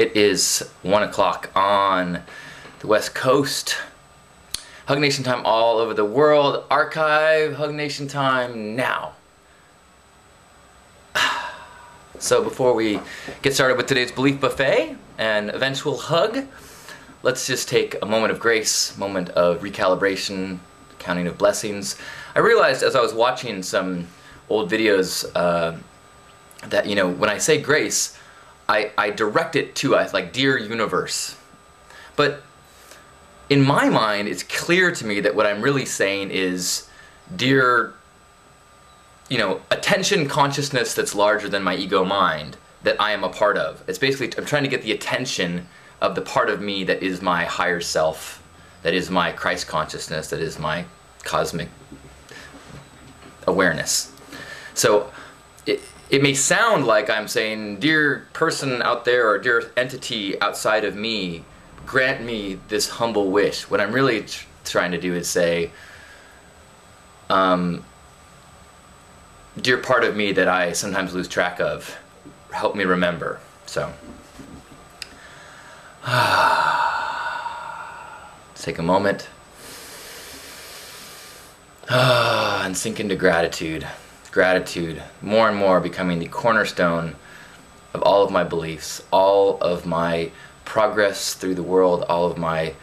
It is 1 o'clock on the West Coast. HugNation time all over the world. Archive HugNation time now. So before we get started with today's Belief Buffet and eventual hug, let's just take a moment of grace, moment of recalibration, counting of blessings. I realized as I was watching some old videos that, you know, when I say grace, I direct it to us, like, dear universe. But in my mind, it's clear to me that what I'm really saying is, dear, you know, attention consciousness that's larger than my ego mind, that I am a part of. It's basically, I'm trying to get the attention of the part of me that is my higher self, that is my Christ consciousness, that is my cosmic awareness. So it may sound like I'm saying, dear person out there, or dear entity outside of me, grant me this humble wish. What I'm really trying to do is say, dear part of me that I sometimes lose track of, help me remember. So, let's take a moment and sink into gratitude. Gratitude, more and more becoming the cornerstone of all of my beliefs, all of my progress through the world, all of my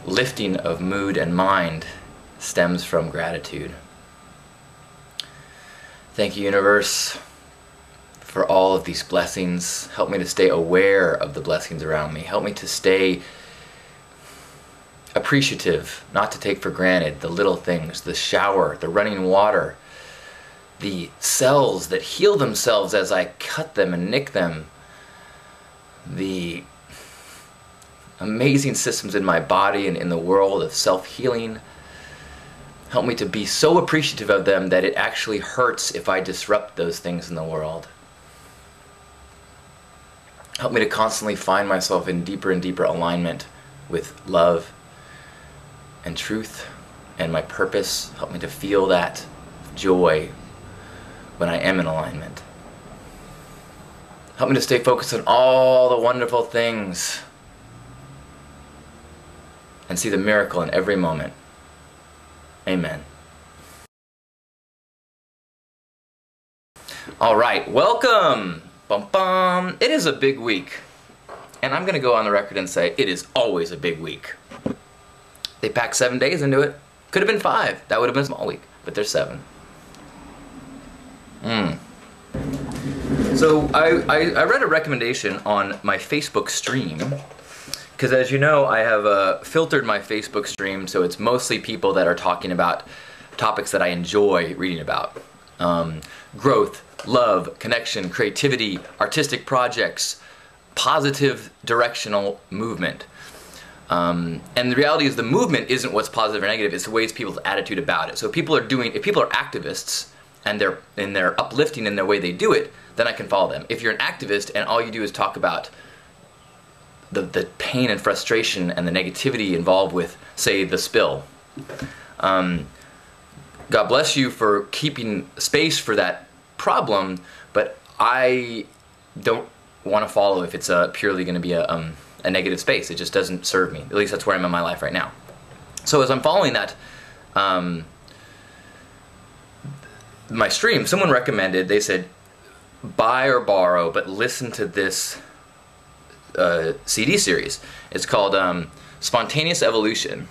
lifting of mood and mind stems from gratitude. Thank you, universe, for all of these blessings. Help me to stay aware of the blessings around me. Help me to stay appreciative, not to take for granted the little things, the shower, the running water, the cells that heal themselves as I cut them and nick them, the amazing systems in my body and in the world of self-healing. Help me to be so appreciative of them that it actually hurts if I disrupt those things in the world. Help me to constantly find myself in deeper and deeper alignment with love and truth and my purpose. Help me to feel that joy when I am in alignment. Help me to stay focused on all the wonderful things and see the miracle in every moment. Amen. All right, welcome. Bum bum. It is a big week, and I'm going to go on the record and say it is always a big week. They packed 7 days into it. Could have been 5. That would have been a small week, but there's 7. So I read a recommendation on my Facebook stream, because as you know, I have filtered my Facebook stream so it's mostly people that are talking about topics that I enjoy reading about. Growth, love, connection, creativity, artistic projects, positive directional movement. And the reality is the movement isn't what's positive or negative, it's the ways people's attitude about it. So if people are activists, and they're uplifting in their way they do it, then I can follow them. If you're an activist and all you do is talk about the pain and frustration and the negativity involved with, say, the spill, God bless you for keeping space for that problem, but I don't want to follow if it's purely going to be a negative space. It just doesn't serve me. At least that's where I'm in my life right now. So as I'm following that, my stream, someone recommended, they said, buy or borrow, but listen to this CD series. It's called Spontaneus Evolution.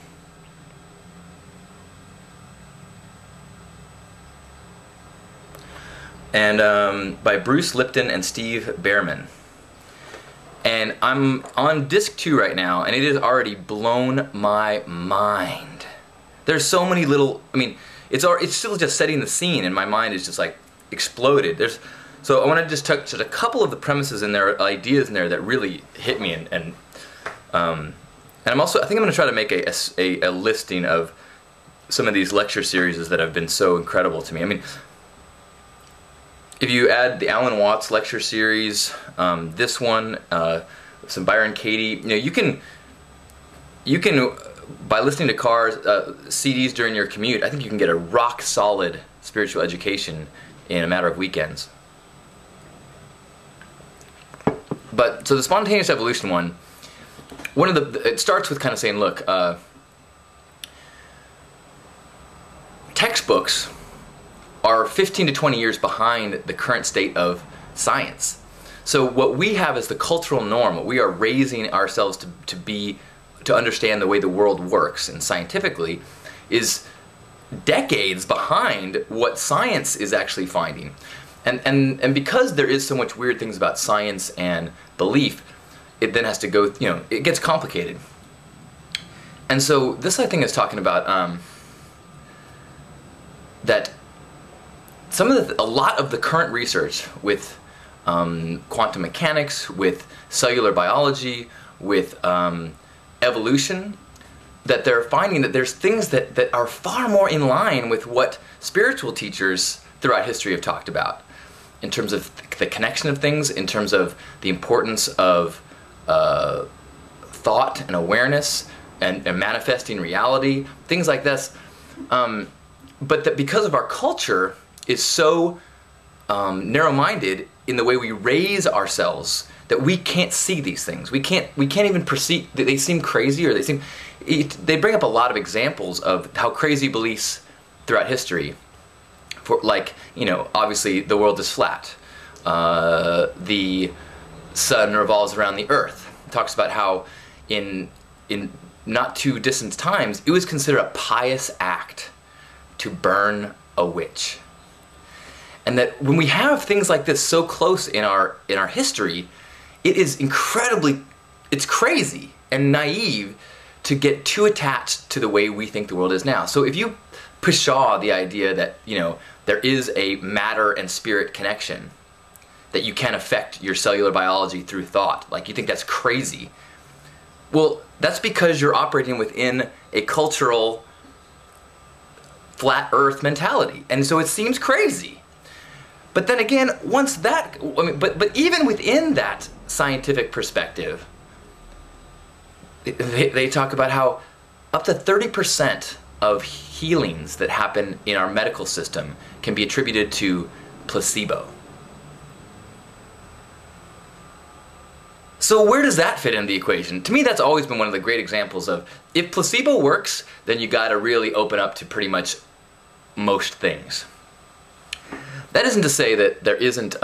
And by Bruce Lipton and Steve Bhareman. And I'm on disc 2 right now, and it has already blown my mind. There's so many little, I mean, it's still just setting the scene, and my mind is just like exploded. So I want to just touch a couple of the premises in there, ideas in there that really hit me, and I'm also, I think I'm going to try to make a listing of some of these lecture series that have been so incredible to me. I mean, if you add the Alan Watts lecture series, this one, some Byron Katie, you know, you can by listening to CDs during your commute, I think you can get a rock solid spiritual education in a matter of weekends. But so the spontaneous evolution one of it starts with kind of saying, look, textbooks are 15 to 20 years behind the current state of science. So what we have as the cultural norm, what we are raising ourselves to understand the way the world works and scientifically, is decades behind what science is actually finding. And because there is so much weird things about science and belief, it then has to go, it gets complicated. And so this, I think, is talking about that a lot of the current research with quantum mechanics, with cellular biology, with evolution, that they're finding that there's things that are far more in line with what spiritual teachers throughout history have talked about, in terms of the connection of things, in terms of the importance of thought and awareness and manifesting reality, things like this. But that because of our culture is so narrow-minded in the way we raise ourselves, that we can't see these things. We can't even perceive. They seem crazy, or they bring up a lot of examples of how crazy beliefs throughout history. For, like, obviously the world is flat. The sun revolves around the earth. It talks about how in not too distant times it was considered a pious act to burn a witch. And that when we have things like this so close in our history, it is it's crazy and naive to get too attached to the way we think the world is now. So if you pshaw the idea that, there is a matter and spirit connection, that you can affect your cellular biology through thought, like you think that's crazy, well, that's because you're operating within a cultural flat earth mentality. And so it seems crazy. But then again, but even within that scientific perspective, they talk about how up to 30% of healings that happen in our medical system can be attributed to placebo. So where does that fit in the equation? To me, that's always been one of the great examples of, if placebo works, then you gotta really open up to pretty much most things. That isn't to say that there isn't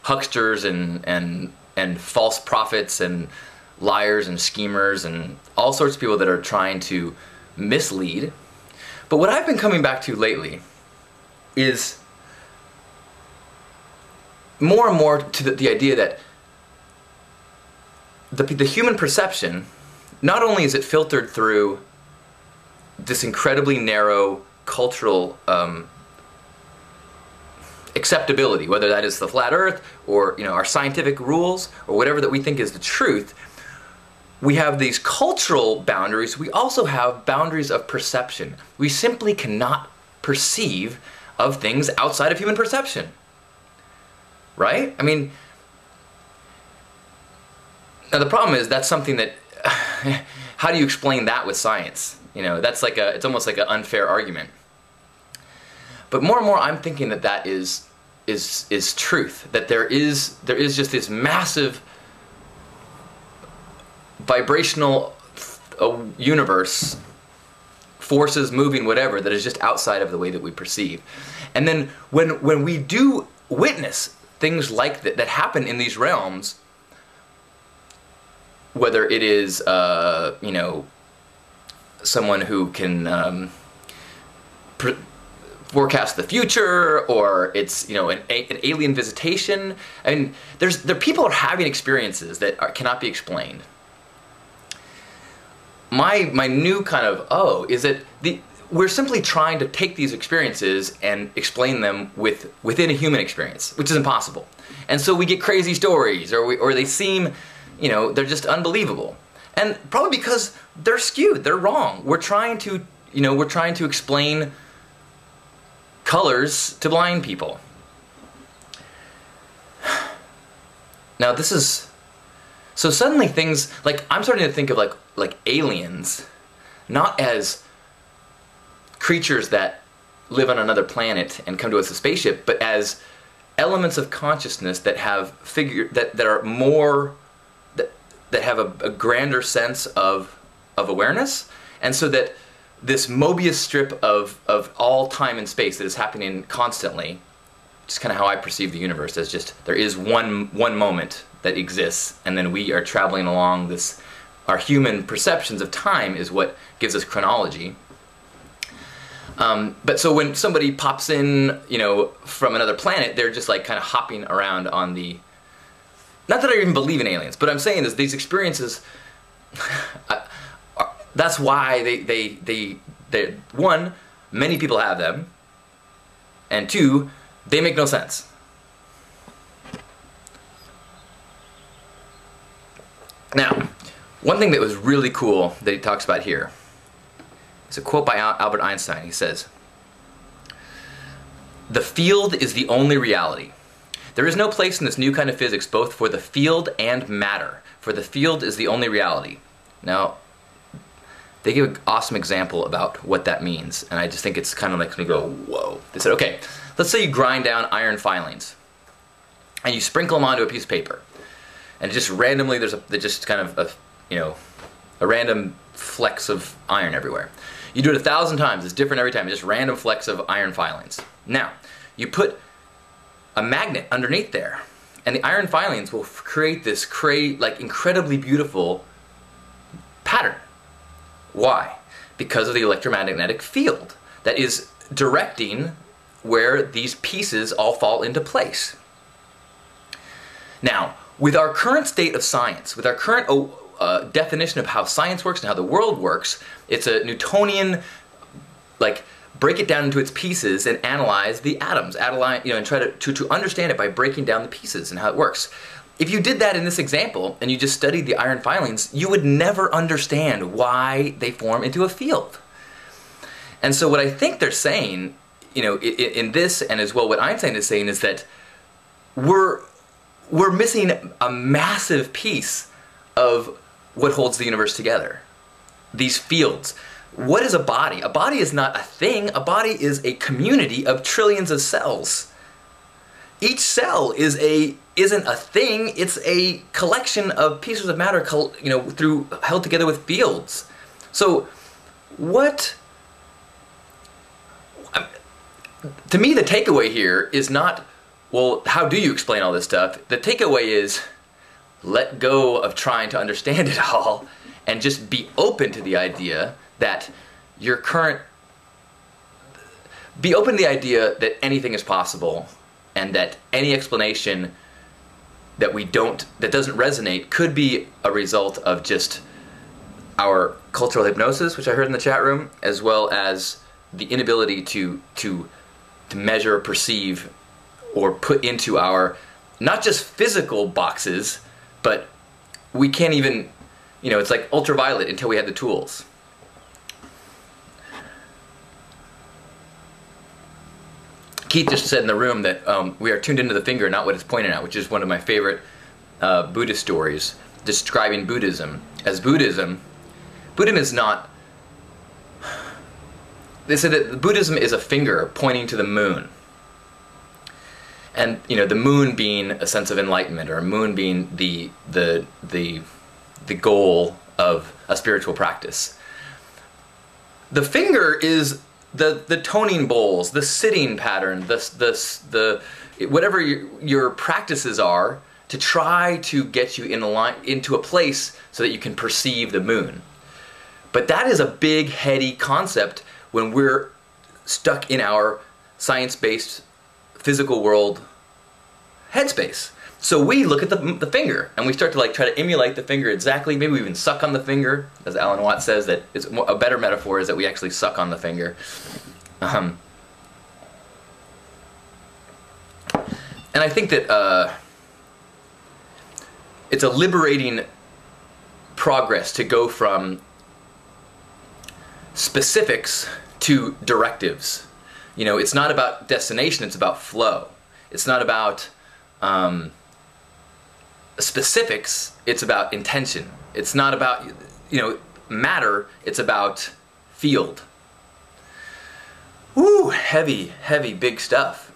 hucksters and false prophets and liars and schemers and all sorts of people that are trying to mislead. But what I've been coming back to lately is more and more to the idea that the human perception, not only is it filtered through this incredibly narrow cultural acceptability, whether that is the flat earth or our scientific rules or whatever that we think is the truth. We have these cultural boundaries. We also have boundaries of perception. We simply cannot perceive of things outside of human perception. Right? I mean, now the problem is that's something that, how do you explain that with science? That's like it's almost like an unfair argument. But more and more I'm thinking that is truth. That there is just this massive vibrational universe, forces moving, whatever, that is just outside of the way that we perceive. And then when we do witness things like that happen in these realms, whether it is someone who can forecast the future, or it's an alien visitation. I mean, people are having experiences that cannot be explained. My new kind of is that we're simply trying to take these experiences and explain them within a human experience, which is impossible. And so we get crazy stories, or they seem, they're just unbelievable. And probably because they're skewed, they're wrong. We're trying to explain colors to blind people. Now so suddenly things, like, I'm starting to think of like aliens, not as creatures that live on another planet and come to us in a spaceship, but as elements of consciousness that have that are more that have a grander sense of awareness, and so that this Mobius strip of all time and space that is happening constantly, just kind of how I perceive the universe, as just there is one moment that exists, and then we are traveling along this. Our human perceptions of time is what gives us chronology. But so when somebody pops in, you know, from another planet, they're just like kind of hopping around on the. Not that I even believe in aliens, but I'm saying is these experiences. That's why they one, many people have them, and two, they make no sense. Now, one thing that was really cool that he talks about here is a quote by Albert Einstein. He says, "The field is the only reality. There is no place in this new kind of physics both for the field and matter, for the field is the only reality." Now, they give an awesome example about what that means, and I just think it's kind of makes me go, whoa. They said, okay, let's say you grind down iron filings, and you sprinkle them onto a piece of paper, and just randomly there's just kind of a random flecks of iron everywhere. You do it 1,000 times, it's different every time, it's just random flecks of iron filings. Now, you put a magnet underneath there, and the iron filings will create this like incredibly beautiful pattern. Why? Because of the electromagnetic field that is directing where these pieces all fall into place. Now, with our current state of science, with our current definition of how science works and how the world works, it's a Newtonian, like, break it down into its pieces and analyze the atoms, and try to understand it by breaking down the pieces and how it works. If you did that in this example and you just studied the iron filings, you would never understand why they form into a field. And so what I think they're saying, in this, and as well what Einstein is saying, is that we're missing a massive piece of what holds the universe together. These fields. What is a body? A body is not a thing. A body is a community of trillions of cells. Each cell isn't a thing. It's a collection of pieces of matter, held together with fields. So, to me, the takeaway here is not, well, how do you explain all this stuff? The takeaway is, let go of trying to understand it all, and just be open to the idea that be open to the idea that anything is possible, and that any explanation that doesn't resonate could be a result of just our cultural hypnosis, which I heard in the chat room, as well as the inability to measure, perceive, or put into our, not just physical boxes, but we can't even, it's like ultraviolet until we have the tools. Keith just said in the room that we are tuned into the finger, not what it's pointing at, which is one of my favorite Buddhist stories describing Buddhism. As Buddhism is not. They said that Buddhism is a finger pointing to the moon, and the moon being a sense of enlightenment, or a moon being the goal of a spiritual practice. The finger is the toning bowls, the sitting pattern, whatever your practices are to try to get you into a place so that you can perceive the moon. But that is a big, heady concept when we're stuck in our science-based physical world headspace. So we look at the finger, and we start to try to emulate the finger exactly. Maybe we even suck on the finger, as Alan Watts says. That it's a better metaphor is that we actually suck on the finger. And I think that it's a liberating progress to go from specifics to directives. It's not about destination, it's about flow. It's not about specifics, it's about intention. It's not about, matter, it's about field. Woo, heavy, big stuff.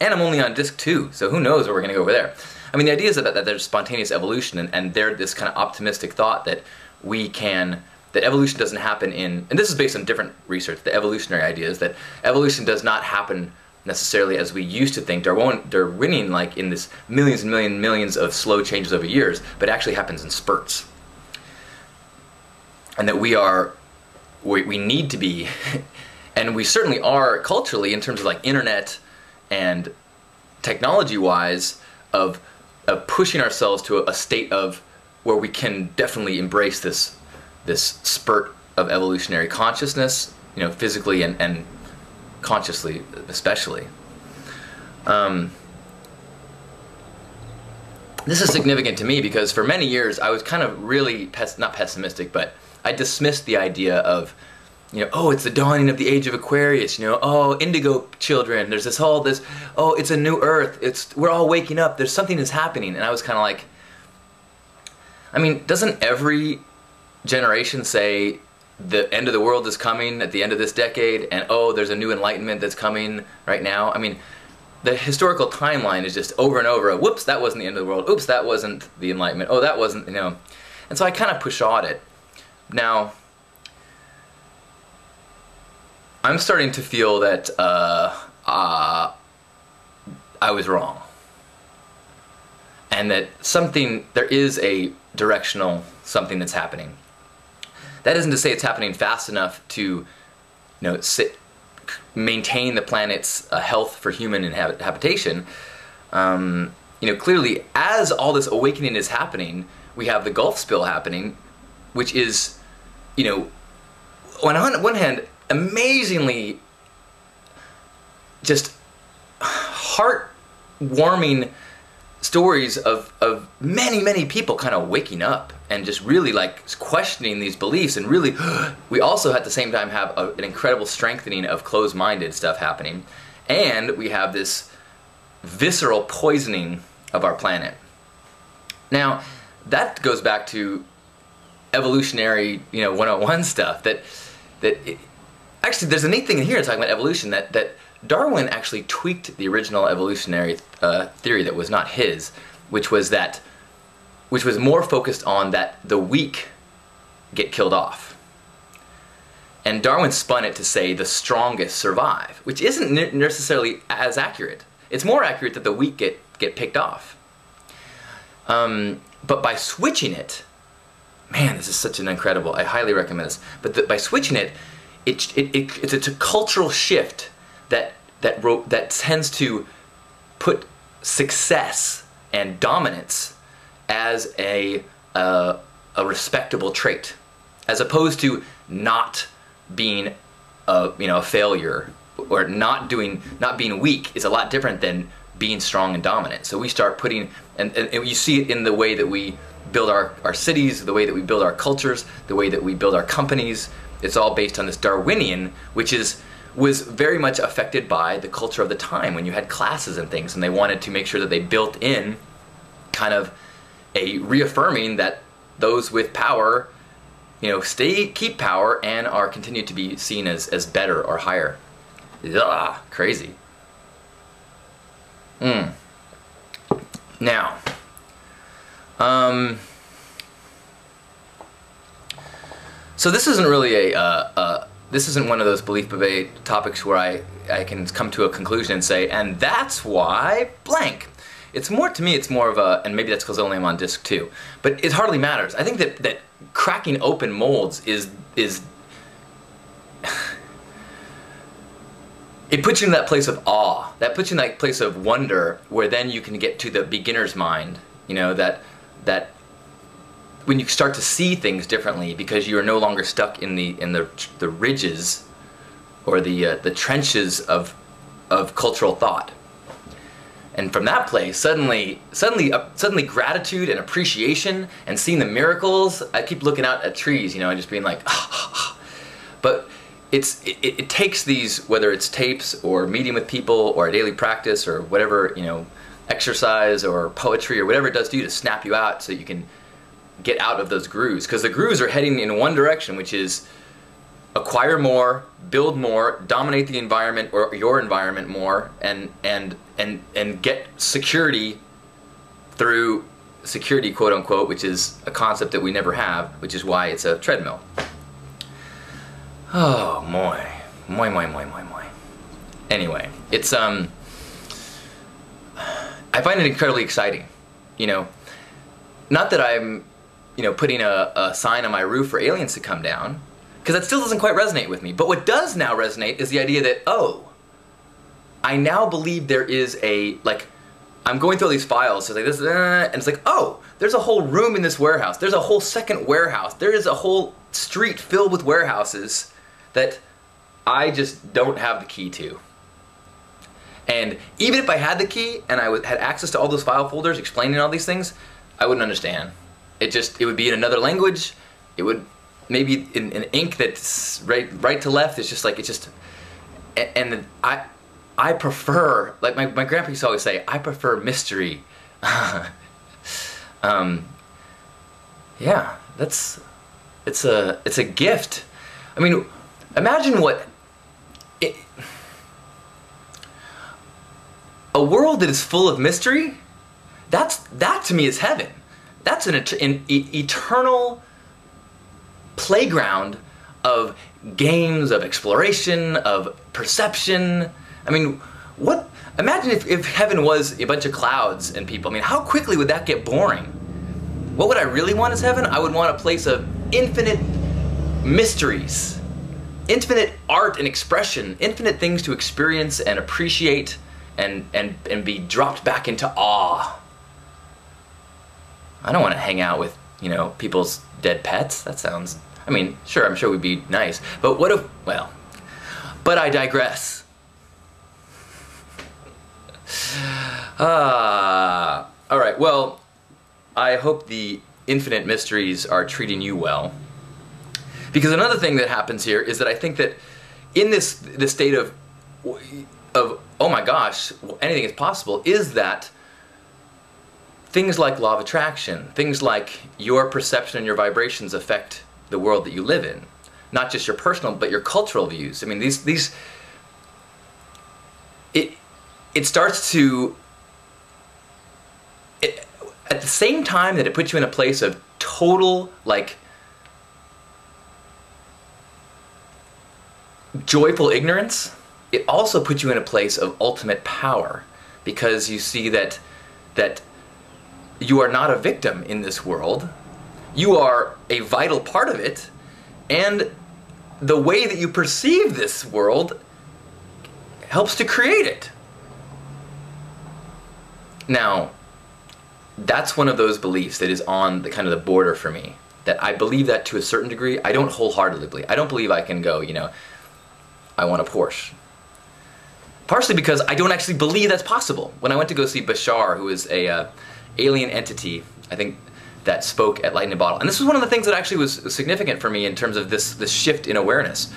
And I'm only on disc 2, so who knows where we're going to go over there. I mean, the idea is that there's spontaneous evolution, and they're this kind of optimistic thought that that evolution doesn't happen and this is based on different research, the evolutionary idea is that evolution does not happen necessarily as we used to think. Darwinian, like in this millions and millions of slow changes over years, but it actually happens in spurts. And that we need to be, and we certainly are culturally in terms of like internet and technology-wise, of pushing ourselves to a state of where we can definitely embrace this spurt of evolutionary consciousness, you know, physically and consciously especially. This is significant to me because for many years I was kind of really not pessimistic, but I dismissed the idea of, you know, oh, it's the dawning of the age of Aquarius, you know, oh, indigo children, there's oh, it's a new earth, we're all waking up, there's something that's happening. And I was kind of like, I mean, doesn't every generation say the end of the world is coming at the end of this decade, and oh, there's a new enlightenment that's coming right now? I mean, the historical timeline is just over and over, whoops, that wasn't the end of the world, oops, that wasn't the enlightenment, oh, that wasn't, you know. And so I kind of pshawed it. Now, I'm starting to feel that I was wrong, and that there is a directional something that's happening. That isn't to say it's happening fast enough to, you know, maintain the planet's health for human habitation. You know, clearly, as all this awakening is happening, we have the Gulf spill happening, which is, you know, on one hand, amazingly just heartwarming stories of many people kind of waking up and just really like questioning these beliefs, and really we also at the same time have an incredible strengthening of closed-minded stuff happening, and we have this visceral poisoning of our planet. Now that goes back to evolutionary, you know, 101 stuff, actually there's a neat thing in here talking about evolution, that Darwin actually tweaked the original evolutionary theory that was not his, which was more focused on that the weak get killed off. And Darwin spun it to say the strongest survive, which isn't necessarily as accurate. It's more accurate that the weak get picked off. But by switching it, man, this is such an incredible, I highly recommend this, but by switching it, it's a cultural shift that tends to put success and dominance as a respectable trait, as opposed to not being a failure, or not being weak is a lot different than being strong and dominant. So we start putting, and you see it in the way that we build our cities, the way that we build our cultures, the way that we build our companies. It's all based on this Darwinian, which was very much affected by the culture of the time, when you had classes and things, and they wanted to make sure that they built in kind of a reaffirming that those with power, you know, keep power and are continued to be seen as better or higher. Ugh, crazy. Now, so this isn't really this isn't one of those belief debate topics where I can come to a conclusion and say, and that's why blank. It's more, to me, it's more of a, and maybe that's because only I'm on disc 2, but it hardly matters. I think that cracking open molds is it puts you in that place of awe, that puts you in that place of wonder, where then you can get to the beginner's mind, you know, that when you start to see things differently, because you are no longer stuck in the ridges or the trenches of cultural thought. And from that place, suddenly gratitude and appreciation and seeing the miracles. I keep looking out at trees, you know, and just being like, but it takes these, whether it's tapes or meeting with people or a daily practice or whatever, you know, exercise or poetry or whatever it does to you to snap you out so that you can get out of those grooves. Because the grooves are heading in one direction, which is, acquire more, build more, dominate the environment or your environment more, and get security through security, quote unquote, which is a concept that we never have, which is why it's a treadmill. Oh, moi. Anyway, it's, I find it incredibly exciting, you know. Not that I'm, you know, putting a sign on my roof for aliens to come down, because that still doesn't quite resonate with me. But what does now resonate is the idea that, oh, I now believe there is a, like, I'm going through all these files, so it's like this, and it's like, oh, there's a whole room in this warehouse. There's a whole second warehouse. There is a whole street filled with warehouses that I just don't have the key to. And even if I had the key and I had access to all those file folders explaining all these things, I wouldn't understand. It would be in another language. It would maybe in ink that's right to left. It's just like, and I prefer, like my grandpa used to always say, I prefer mystery. Yeah, it's a gift. I mean, imagine a world that is full of mystery. That to me is heaven. That's an eternal playground of games, of exploration, of perception. I mean, imagine if heaven was a bunch of clouds and people. I mean, how quickly would that get boring? What would I really want as heaven? I would want a place of infinite mysteries, infinite art and expression, infinite things to experience and appreciate and be dropped back into awe. I don't want to hang out with, you know, people's dead pets. That sounds, I mean, sure, I'm sure we'd be nice. But what if, well, but I digress. All right, well, I hope the infinite mysteries are treating you well. Because another thing that happens here is that I think that in this state of oh my gosh, anything is possible, is that things like law of attraction, things like your perception and your vibrations affect the world that you live in. Not just your personal, but your cultural views. I mean, it starts to, at the same time that it puts you in a place of total, like, joyful ignorance, it also puts you in a place of ultimate power, because you see that you are not a victim in this world. You are a vital part of it, and the way that you perceive this world helps to create it. Now, that's one of those beliefs that is on the kind of the border for me. That I believe that to a certain degree. I don't wholeheartedly believe. I don't believe I can go, you know, I want a Porsche. Partially because I don't actually believe that's possible. When I went to go see Bashar, who is a alien entity, I think, that spoke at Light in a Bottle. And this was one of the things that actually was significant for me in terms of this shift in awareness.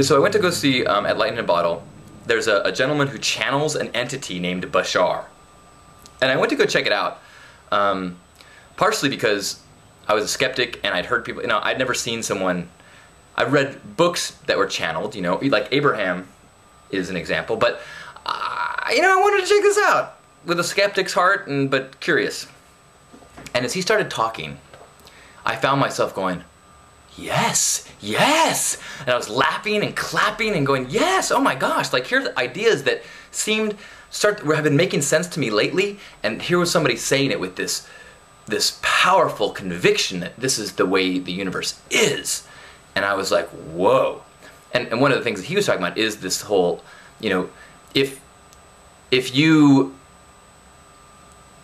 So I went to go see, at Light in a Bottle, there's a gentleman who channels an entity named Bashar. And I went to go check it out, partially because I was a skeptic and I'd heard people, you know, I'd never seen someone, I've read books that were channeled, you know, like Abraham is an example, but, you know, I wanted to check this out with a skeptic's heart, but curious. And as he started talking, I found myself going, yes, yes! And I was laughing and clapping and going, yes, oh my gosh, like here are the ideas that have been making sense to me lately, and here was somebody saying it with this powerful conviction that this is the way the universe is. And I was like, whoa. And one of the things that he was talking about is this whole, you know, if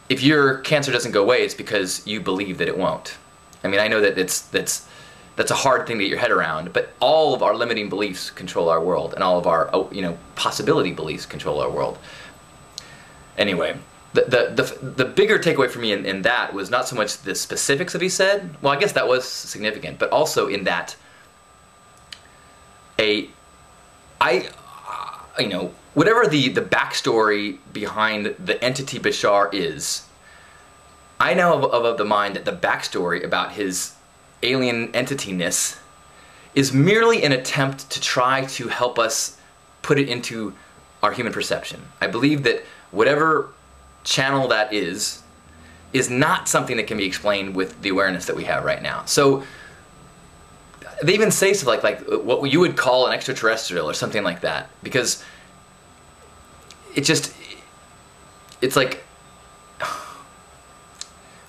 your cancer doesn't go away, it's because you believe that it won't. I mean, I know that that's a hard thing to get your head around, but all of our limiting beliefs control our world, and all of our, you know, possibility beliefs control our world. Anyway, the bigger takeaway for me in that was not so much the specifics that he said. Well, I guess that was significant, but also in that you know, whatever the backstory behind the entity Bashar is, I know of the mind that the backstory about his alien entity-ness is merely an attempt to try to help us put it into our human perception. I believe that whatever channel that is not something that can be explained with the awareness that we have right now. So they even say stuff like what you would call an extraterrestrial or something like that, because it's like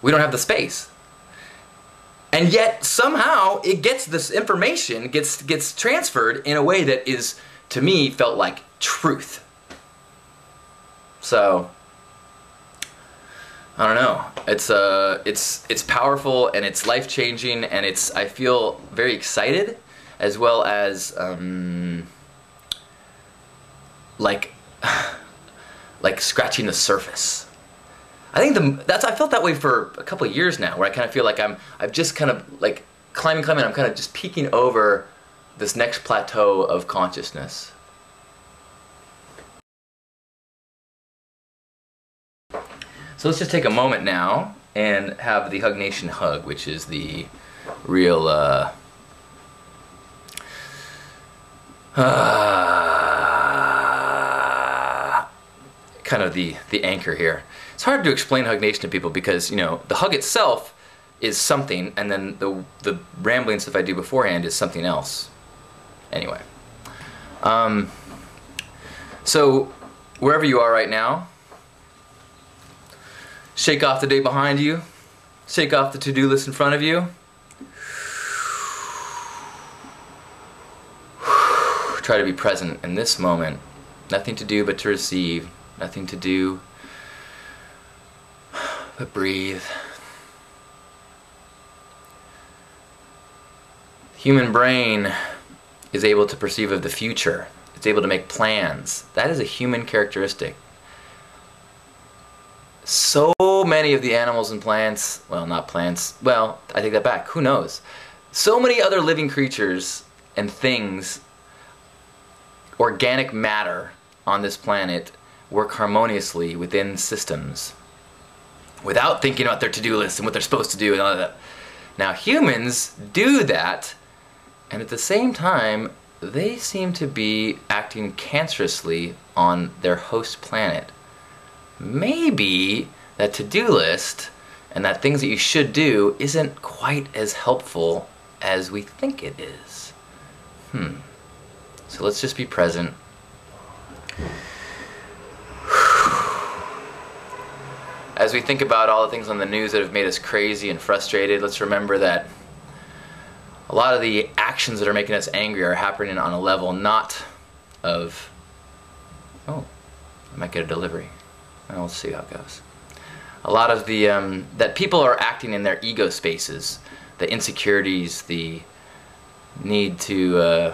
we don't have the space. And yet somehow it gets this information gets transferred in a way that is, to me, felt like truth. So I don't know. It's powerful and it's life-changing, and I feel very excited, as well as like scratching the surface. I think I felt that way for a couple of years now, where I kind of feel like I've just kind of like climbing, I'm kind of just peeking over this next plateau of consciousness. So let's just take a moment now and have the HugNation Hug, which is the real kind of the anchor here. It's hard to explain HugNation to people because, you know, the hug itself is something, and then the rambling stuff I do beforehand is something else. Anyway, so wherever you are right now, shake off the day behind you, shake off the to-do list in front of you. Try to be present in this moment. Nothing to do but to receive. Nothing to do but breathe. Human brain is able to perceive of the future. It's able to make plans. That is a human characteristic. So many of the animals and plants, well, not plants, well, I take that back, who knows? So many other living creatures and things, organic matter on this planet, work harmoniously within systems without thinking about their to-do list and what they're supposed to do and all of that. Now humans do that, and at the same time they seem to be acting cancerously on their host planet. Maybe that to-do list and that things that you should do isn't quite as helpful as we think it is. So let's just be present. As we think about all the things on the news that have made us crazy and frustrated, let's remember that a lot of the actions that are making us angry are happening on a level not of, oh, I might get a delivery. Well, we'll see how it goes. A lot of the, that people are acting in their ego spaces, the insecurities, the need to,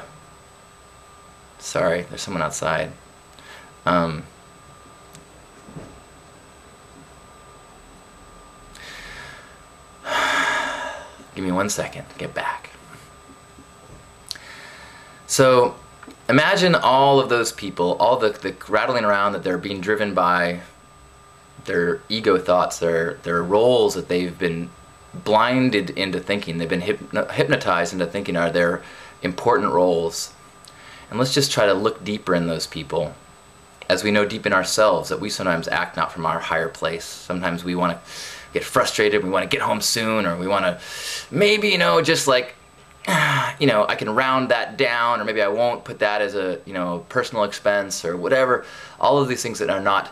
sorry, there's someone outside. Give me 1 second, get back. So imagine all of those people, all the rattling around that they're being driven by their ego thoughts, their roles that they've been blinded into thinking, they've been hypnotized into thinking are their important roles. And let's just try to look deeper in those people, as we know deep in ourselves that we sometimes act not from our higher place. Sometimes we want to get frustrated, we want to get home soon, or we want to maybe, you know, just like, you know, I can round that down, or maybe I won't put that as a, you know, personal expense or whatever. All of these things that are not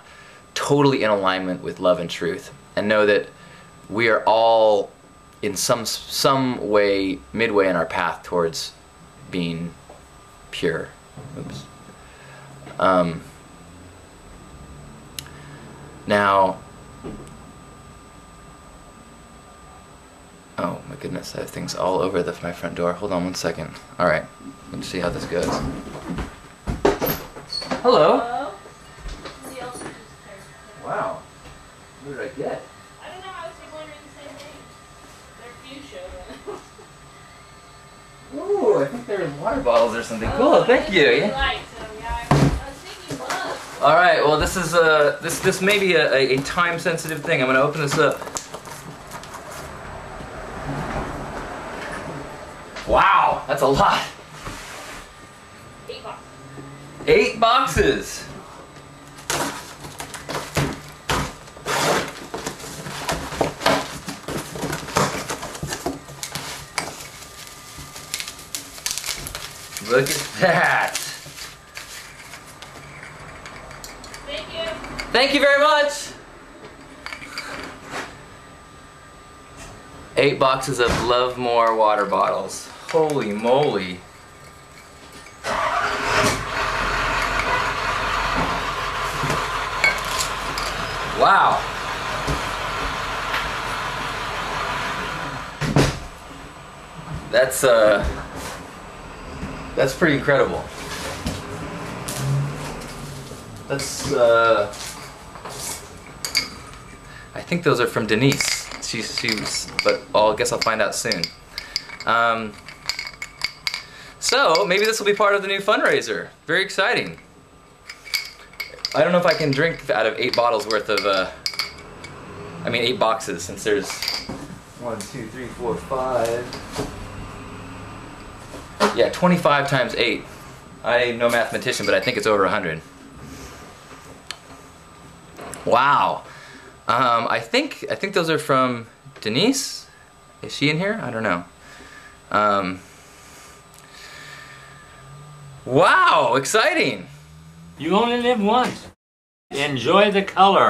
totally in alignment with love and truth. And know that we are all in some way midway in our path towards being pure. Oops. Now, oh my goodness, I have things all over my front door. Hold on 1 second. All right, let's see how this goes. Hello. Hello? Wow. What did I get? I don't know, I was wondering the same thing. They're fuchsia. Ooh, I think they're water bottles or something. Cool, thank you. Really light, so yeah, I was thinking bugs. All right, well this is this may be a time-sensitive thing. I'm gonna open this up. Wow. Wow, that's a lot. 8 boxes. 8 boxes. Look at that. Thank you. Thank you very much. 8 boxes of Love More water bottles. Holy moly. Wow. That's pretty incredible. That's I think those are from Denise. She's, but I guess I'll find out soon. So maybe this will be part of the new fundraiser. Very exciting. I don't know if I can drink out of 8 bottles worth of, 8 boxes, since there's 1, 2, 3, 4, 5. Yeah, 25 times 8. I'm no mathematician, but I think it's over 100. Wow. I think those are from Denise. Is she in here? I don't know. Wow, exciting. You only live once. Enjoy the color.